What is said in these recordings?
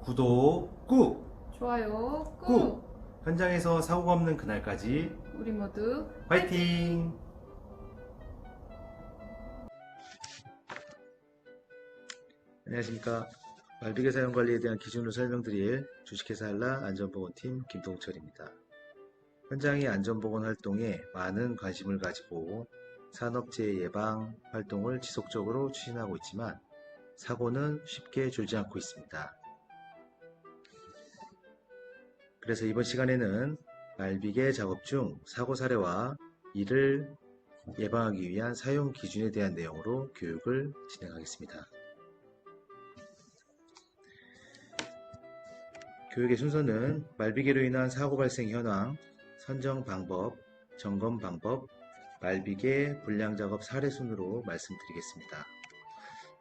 구독 꾹! 좋아요 꾹! 꾹! 현장에서 사고가 없는 그날까지 우리 모두 화이팅! 안녕하십니까. 말비계 사용 관리에 대한 기준을 설명드릴 주식회사 한라 안전보건팀 김동철입니다. 현장의 안전보건 활동에 많은 관심을 가지고 산업재해 예방 활동을 지속적으로 추진하고 있지만 사고는 쉽게 줄지 않고 있습니다. 그래서 이번 시간에는 말비계 작업 중 사고 사례와 이를 예방하기 위한 사용 기준에 대한 내용으로 교육을 진행하겠습니다. 교육의 순서는 말비계로 인한 사고 발생 현황, 선정 방법, 점검 방법, 말비계 불량 작업 사례 순으로 말씀드리겠습니다.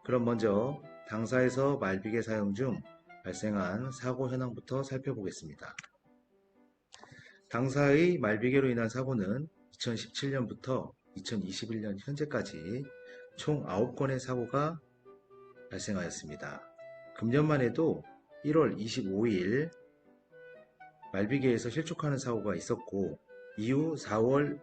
그럼 먼저 당사에서 말비계 사용 중 발생한 사고 현황부터 살펴보겠습니다. 당사의 말비계로 인한 사고는 2017년부터 2021년 현재까지 총 9건의 사고가 발생하였습니다. 금년만 해도 1월 25일 말비계에서 실족하는 사고가 있었고 이후 4월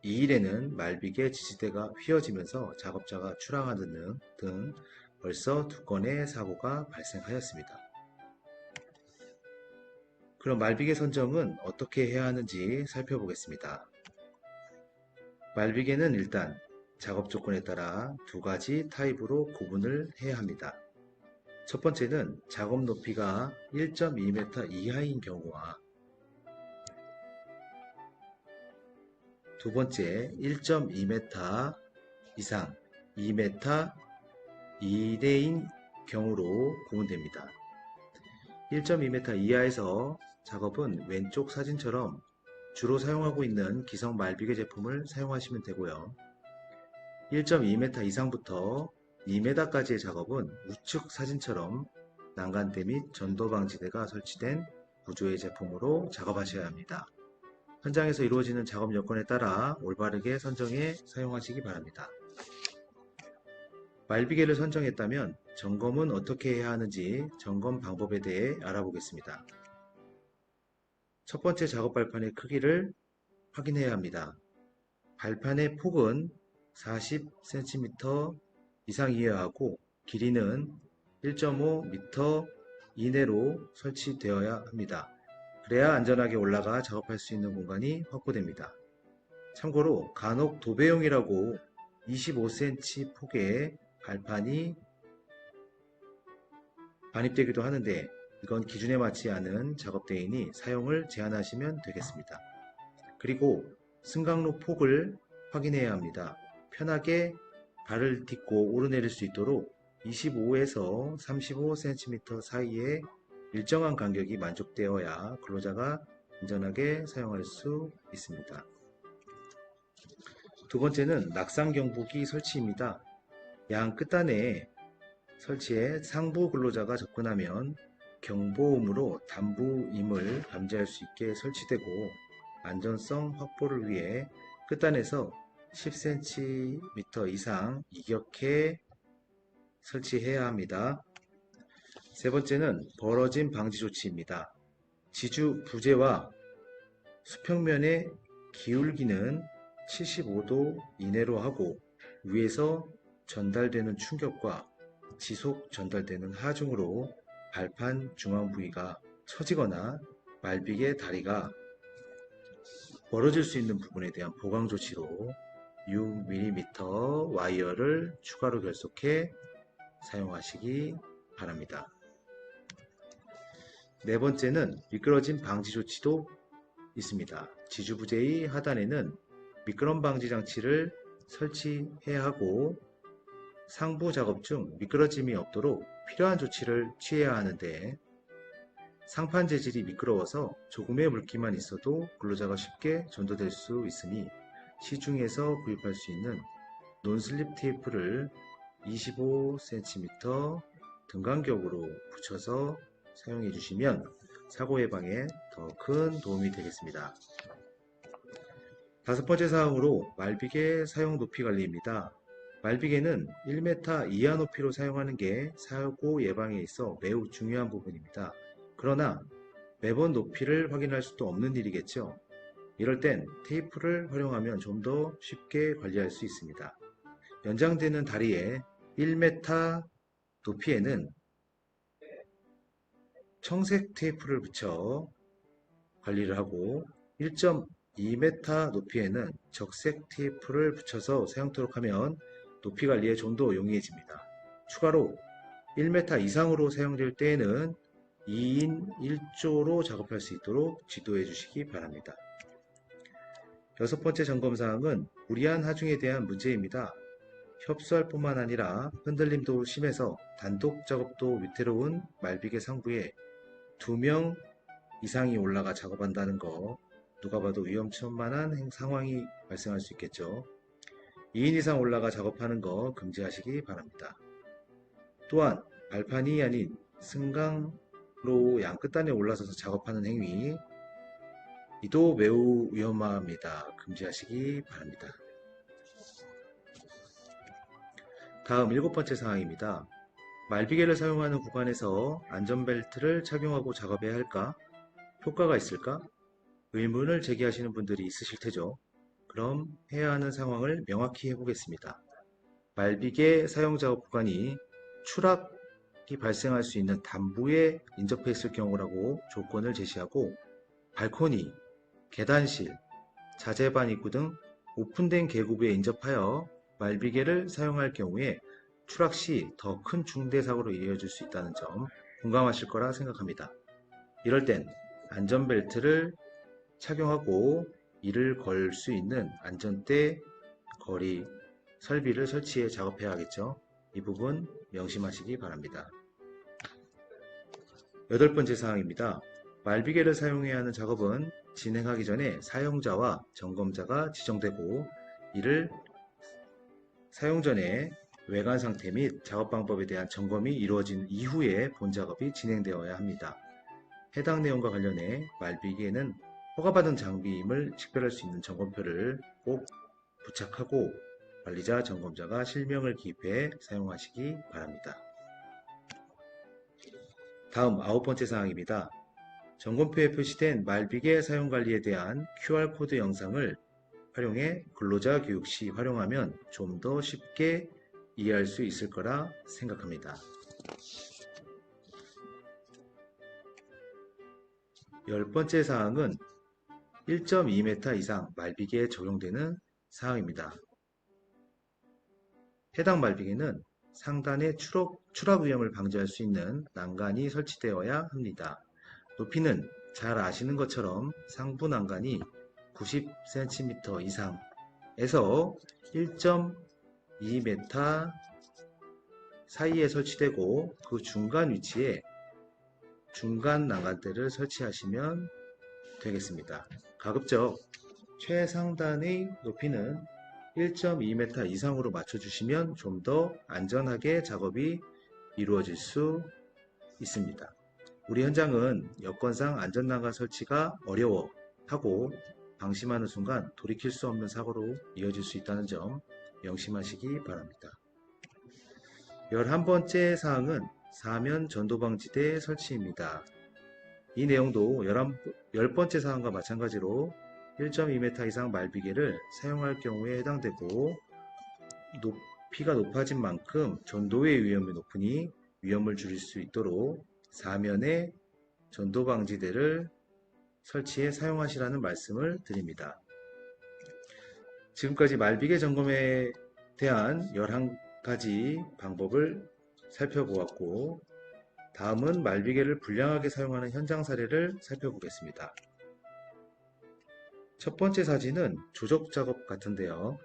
2일에는 말비계 지지대가 휘어지면서 작업자가 추락하는 등 벌써 2건의 사고가 발생하였습니다. 그럼 말비계 선정은 어떻게 해야 하는지 살펴보겠습니다. 말비계는 일단 작업 조건에 따라 2가지 타입으로 구분을 해야 합니다. 첫 번째는 작업 높이가 1.2m 이하인 경우와 두 번째 1.2m 이상 2m 이내인 경우로 구분됩니다. 1.2m 이하에서 작업은 왼쪽 사진처럼 주로 사용하고 있는 기성 말비계 제품을 사용하시면 되고요. 1.2m 이상부터 2m까지의 작업은 우측 사진처럼 난간대 및 전도방지대가 설치된 구조의 제품으로 작업하셔야 합니다. 현장에서 이루어지는 작업 여건에 따라 올바르게 선정해 사용하시기 바랍니다. 말비계를 선정했다면 점검은 어떻게 해야 하는지 점검 방법에 대해 알아보겠습니다. 첫 번째 작업 발판의 크기를 확인해야 합니다. 발판의 폭은 40cm 이상이어야 하고 길이는 1.5m 이내로 설치되어야 합니다. 그래야 안전하게 올라가 작업할 수 있는 공간이 확보됩니다. 참고로 간혹 도배용이라고 25cm 폭의 발판이 반입되기도 하는데 이건 기준에 맞지 않은 작업대이니 사용을 제한하시면 되겠습니다. 그리고 승강로 폭을 확인해야 합니다. 편하게 발을 딛고 오르내릴 수 있도록 25에서 35cm 사이의 일정한 간격이 만족되어야 근로자가 안전하게 사용할 수 있습니다. 두 번째는 낙상 경보기 설치입니다. 양 끝단에 설치해 상부 근로자가 접근하면 경보음으로 담부임을 감지할 수 있게 설치되고 안전성 확보를 위해 끝단에서 10cm 이상 이격해 설치해야 합니다. 세 번째는 벌어짐 방지 조치입니다. 지주 부재와 수평면의 기울기는 75도 이내로 하고 위에서 전달되는 충격과 지속 전달되는 하중으로 발판 중앙 부위가 처지거나 말비계 다리가 멀어질 수 있는 부분에 대한 보강 조치로 6mm 와이어를 추가로 결속해 사용하시기 바랍니다. 네 번째는 미끄러짐 방지 조치도 있습니다. 지주부재의 하단에는 미끄럼 방지 장치를 설치해야 하고 상부 작업 중 미끄러짐이 없도록 필요한 조치를 취해야 하는데 상판 재질이 미끄러워서 조금의 물기만 있어도 근로자가 쉽게 전도될 수 있으니 시중에서 구입할 수 있는 논슬립 테이프를 25cm 등간격으로 붙여서 사용해 주시면 사고 예방에 더 큰 도움이 되겠습니다. 다섯 번째 사항으로 말비계 사용 높이 관리입니다. 말비계는 1m 이하 높이로 사용하는 게 사고 예방에 있어 매우 중요한 부분입니다. 그러나 매번 높이를 확인할 수도 없는 일이겠죠. 이럴 땐 테이프를 활용하면 좀 더 쉽게 관리할 수 있습니다. 연장되는 다리에 1m 높이에는 청색 테이프를 붙여 관리를 하고 1.2m 높이에는 적색 테이프를 붙여서 사용토록 하면 높이 관리에 좀 더 용이해집니다. 추가로 1m 이상으로 사용될 때에는 2인 1조로 작업할 수 있도록 지도해 주시기 바랍니다. 여섯 번째 점검사항은 무리한 하중에 대한 문제입니다. 협소할 뿐만 아니라 흔들림도 심해서 단독 작업도 위태로운 말비계 상부에 2명 이상이 올라가 작업한다는 거 누가 봐도 위험천만한 상황이 발생할 수 있겠죠. 2인 이상 올라가 작업하는 거 금지하시기 바랍니다. 또한 발판이 아닌 승강로 양 끝단에 올라서서 작업하는 행위 이도 매우 위험합니다. 금지하시기 바랍니다. 다음 7번째 사항입니다. 말비계를 사용하는 구간에서 안전벨트를 착용하고 작업해야 할까? 효과가 있을까? 의문을 제기하시는 분들이 있으실 테죠. 그럼 해야 하는 상황을 명확히 해보겠습니다. 말비계 사용 작업 구간이 추락이 발생할 수 있는 담부에 인접해 있을 경우라고 조건을 제시하고 발코니, 계단실, 자재반 입구 등 오픈된 계급부에 인접하여 말비계를 사용할 경우에 추락 시 더 큰 중대 사고로 이어질 수 있다는 점 공감하실 거라 생각합니다. 이럴 땐 안전벨트를 착용하고 이를 걸 수 있는 안전대, 거리, 설비를 설치해 작업해야 하겠죠. 이 부분 명심하시기 바랍니다. 8번째 사항입니다. 말비계를 사용해야 하는 작업은 진행하기 전에 사용자와 점검자가 지정되고 이를 사용 전에 외관 상태 및 작업 방법에 대한 점검이 이루어진 이후에 본 작업이 진행되어야 합니다. 해당 내용과 관련해 말비계는 허가받은 장비임을 식별할 수 있는 점검표를 꼭 부착하고 관리자, 점검자가 실명을 기입해 사용하시기 바랍니다. 다음 9번째 사항입니다. 점검표에 표시된 말비계 사용관리에 대한 QR코드 영상을 활용해 근로자 교육 시 활용하면 좀 더 쉽게 이해할 수 있을 거라 생각합니다. 10번째 사항은 1.2m 이상 말비계에 적용되는 사항입니다. 해당 말비계는 상단의 추락 위험을 방지할 수 있는 난간이 설치되어야 합니다. 높이는 잘 아시는 것처럼 상부 난간이 90cm 이상에서 1.2m 사이에 설치되고 그 중간 위치에 중간 난간대를 설치하시면 되겠습니다. 가급적 최상단의 높이는 1.2m 이상으로 맞춰주시면 좀 더 안전하게 작업이 이루어질 수 있습니다. 우리 현장은 여건상 안전난간 설치가 어려워하고 방심하는 순간 돌이킬 수 없는 사고로 이어질 수 있다는 점 명심하시기 바랍니다. 11번째 사항은 사면 전도방지대 설치입니다. 이 내용도 10번째 사항과 마찬가지로 1.2m 이상 말비계를 사용할 경우에 해당되고 높이가 높아진 만큼 전도의 위험이 높으니 위험을 줄일 수 있도록 사면에 전도방지대를 설치해 사용하시라는 말씀을 드립니다. 지금까지 말비계 점검에 대한 11가지 방법을 살펴보았고 다음은 말비계를 불량하게 사용하는 현장 사례를 살펴보겠습니다. 첫 번째 사진은 조적 작업 같은데요.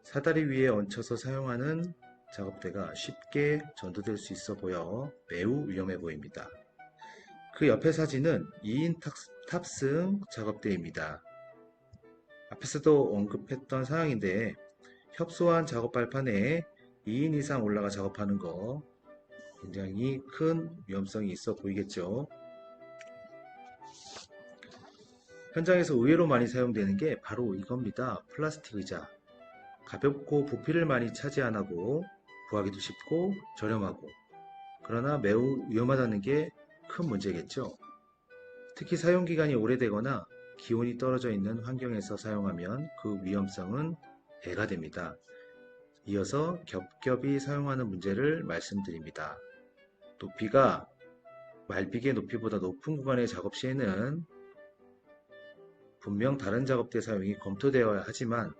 사다리 위에 얹혀서 사용하는 작업대가 쉽게 전도될 수 있어 보여 매우 위험해 보입니다. 그 옆의 사진은 2인 탑승 작업대입니다. 앞에서도 언급했던 사항인데 협소한 작업 발판에 2인 이상 올라가 작업하는 거 굉장히 큰 위험성이 있어 보이겠죠. 현장에서 의외로 많이 사용되는 게 바로 이겁니다. 플라스틱 의자. 가볍고 부피를 많이 차지 안 하고 구하기도 쉽고 저렴하고 그러나 매우 위험하다는 게 큰 문제겠죠. 특히 사용기간이 오래되거나 기온이 떨어져 있는 환경에서 사용하면 그 위험성은 배가 됩니다. 이어서 겹겹이 사용하는 문제를 말씀드립니다. 높이가 말비계 높이보다 높은 구간의 작업 시에는 분명 다른 작업대 사용이 검토되어야 하지만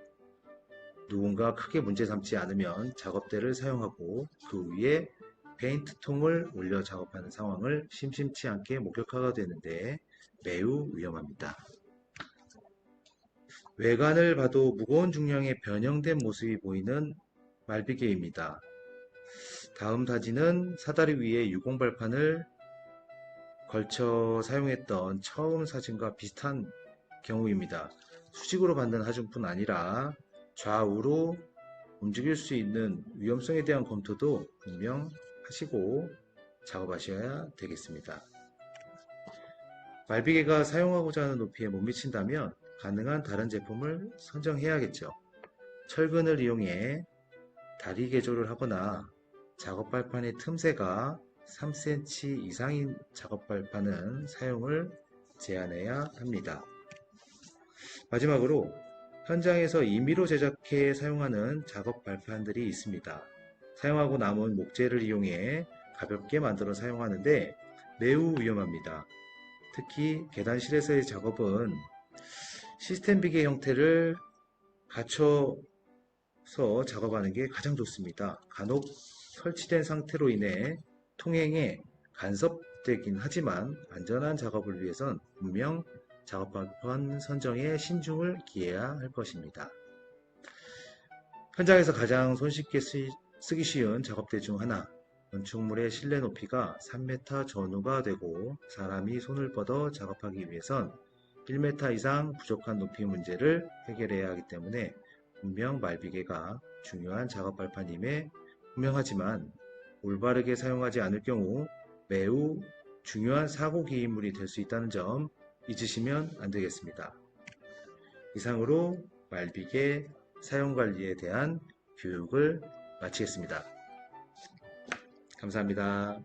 누군가 크게 문제 삼지 않으면 작업대를 사용하고 그 위에 페인트통을 올려 작업하는 상황을 심심치 않게 목격하게 되는데 매우 위험합니다. 외관을 봐도 무거운 중량의 변형된 모습이 보이는 말비계입니다. 다음 사진은 사다리 위에 유공발판을 걸쳐 사용했던 처음 사진과 비슷한 경우입니다. 수직으로 받는 하중뿐 아니라 좌우로 움직일 수 있는 위험성에 대한 검토도 분명 하시고 작업하셔야 되겠습니다. 말비계가 사용하고자 하는 높이에 못 미친다면 가능한 다른 제품을 선정해야겠죠. 철근을 이용해 다리 개조를 하거나 작업발판의 틈새가 3cm 이상인 작업발판은 사용을 제한해야 합니다. 마지막으로 현장에서 임의로 제작해 사용하는 작업발판들이 있습니다. 사용하고 남은 목재를 이용해 가볍게 만들어 사용하는데 매우 위험합니다. 특히 계단실에서의 작업은 시스템 비계 형태를 갖춰서 작업하는 게 가장 좋습니다. 간혹 설치된 상태로 인해 통행에 간섭되긴 하지만 안전한 작업을 위해선 분명 작업발판 선정에 신중을 기해야 할 것입니다. 현장에서 가장 손쉽게 쓰기 쉬운 작업대 중 하나, 건축물의 실내 높이가 3m 전후가 되고 사람이 손을 뻗어 작업하기 위해선 1m 이상 부족한 높이 문제를 해결해야 하기 때문에 분명 말비계가 중요한 작업발판임에 분명하지만 올바르게 사용하지 않을 경우 매우 중요한 사고 기인물이 될 수 있다는 점 잊으시면 안 되겠습니다. 이상으로 말비계 사용관리에 대한 교육을 마치겠습니다. 감사합니다.